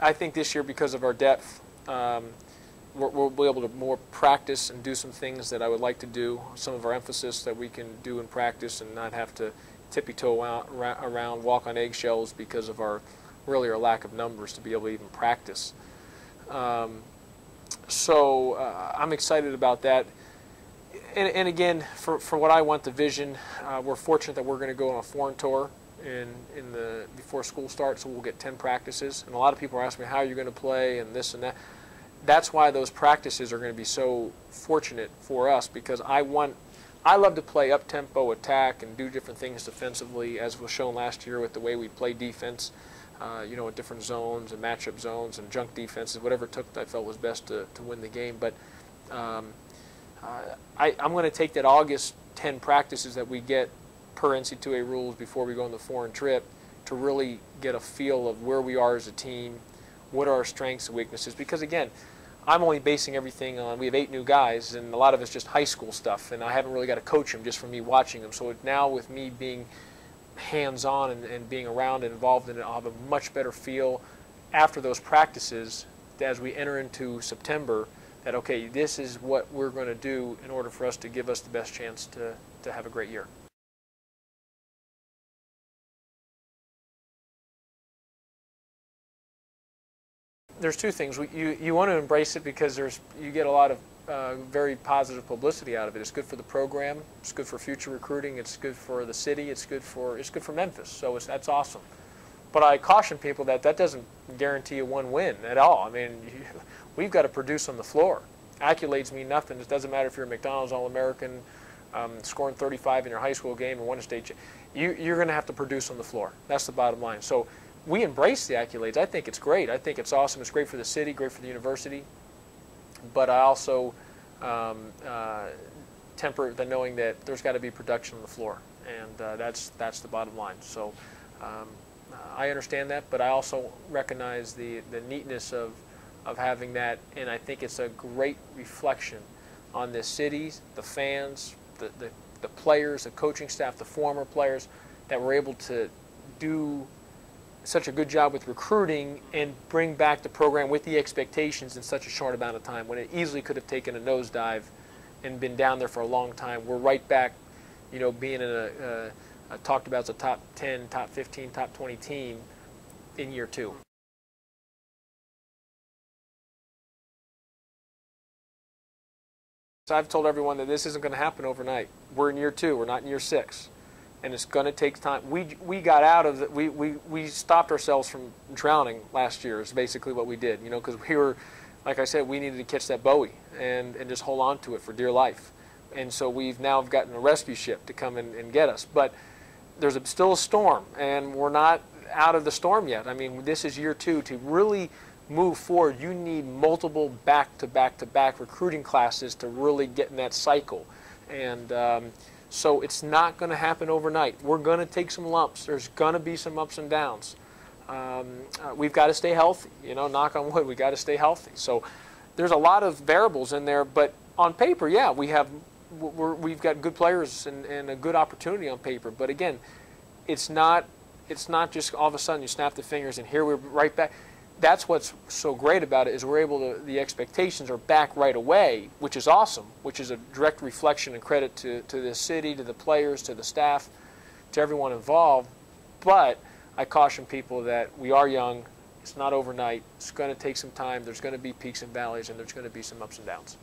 I think this year, because of our depth, we'll be able to more practice and do some things that I would like to do, some of our emphasis that we can do in practice and not have to tippy-toe around, walk on eggshells because of our lack of numbers to be able to even practice. So I'm excited about that. And again, for what I want, the vision, we're fortunate that we're going to go on a foreign tour before school starts, so we'll get 10 practices. And a lot of people are asking me, how are you going to play and this and that. That's why those practices are going to be so fortunate for us, because I love to play up-tempo attack and do different things defensively, as was shown last year with the way we play defense, with different zones and matchup zones and junk defenses, whatever it took I felt was best to win the game. But I'm going to take that August 10 practices that we get per NC2A rules before we go on the foreign trip to really get a feel of where we are as a team, what are our strengths and weaknesses. Because again, I'm only basing everything on, we have 8 new guys, and a lot of it's just high school stuff, and I haven't really got to coach them just from me watching them. So now with me being hands-on and being around and involved in it, I'll have a much better feel after those practices as we enter into September that, okay, this is what we're going to do in order for us to give us the best chance to have a great year. There's two things. You want to embrace it because you get a lot of very positive publicity out of it. It's good for the program. It's good for future recruiting. It's good for the city. It's good for Memphis. So that's awesome. But I caution people that doesn't guarantee a one win at all. I mean, we've got to produce on the floor. Accolades mean nothing. It doesn't matter if you're a McDonald's All-American, scoring 35 in your high school game and won a state. You're going to have to produce on the floor. That's the bottom line. So we embrace the accolades. I think it's great. I think it's awesome. It's great for the city, great for the university. But I also temper the knowing that there's got to be production on the floor, and that's the bottom line. So I understand that, but I also recognize the neatness of having that, and I think it's a great reflection on the cities, the fans, the players, the coaching staff, the former players, that were able to do such a good job with recruiting and bring back the program with the expectations in such a short amount of time, when it easily could have taken a nosedive and been down there for a long time. We're right back, being in talked about as a top 10, top 15, top 20 team in year 2. So I've told everyone that this isn't going to happen overnight. We're in year 2. We're not in year 6. And it's going to take time. We got out of it. We stopped ourselves from drowning last year is basically what we did, because we were, like I said, we needed to catch that buoy and just hold on to it for dear life. And so we've now gotten a rescue ship to come and get us. But there's still a storm, and we're not out of the storm yet. I mean, this is year 2. To really move forward, you need multiple back-to-back recruiting classes to really get in that cycle. And so it's not going to happen overnight. We're going to take some lumps. There's going to be some ups and downs. We've got to stay healthy. Knock on wood, we've got to stay healthy. So there's a lot of variables in there, but on paper, yeah, we've got good players and a good opportunity on paper. But again, it's not just all of a sudden you snap the fingers and here we're right back. That's what's so great about it, is we're able to, the expectations are back right away, which is awesome, which is a direct reflection and credit to the city, to the players, to the staff, to everyone involved. But I caution people that we are young. It's not overnight. It's going to take some time. There's going to be peaks and valleys, and there's going to be some ups and downs.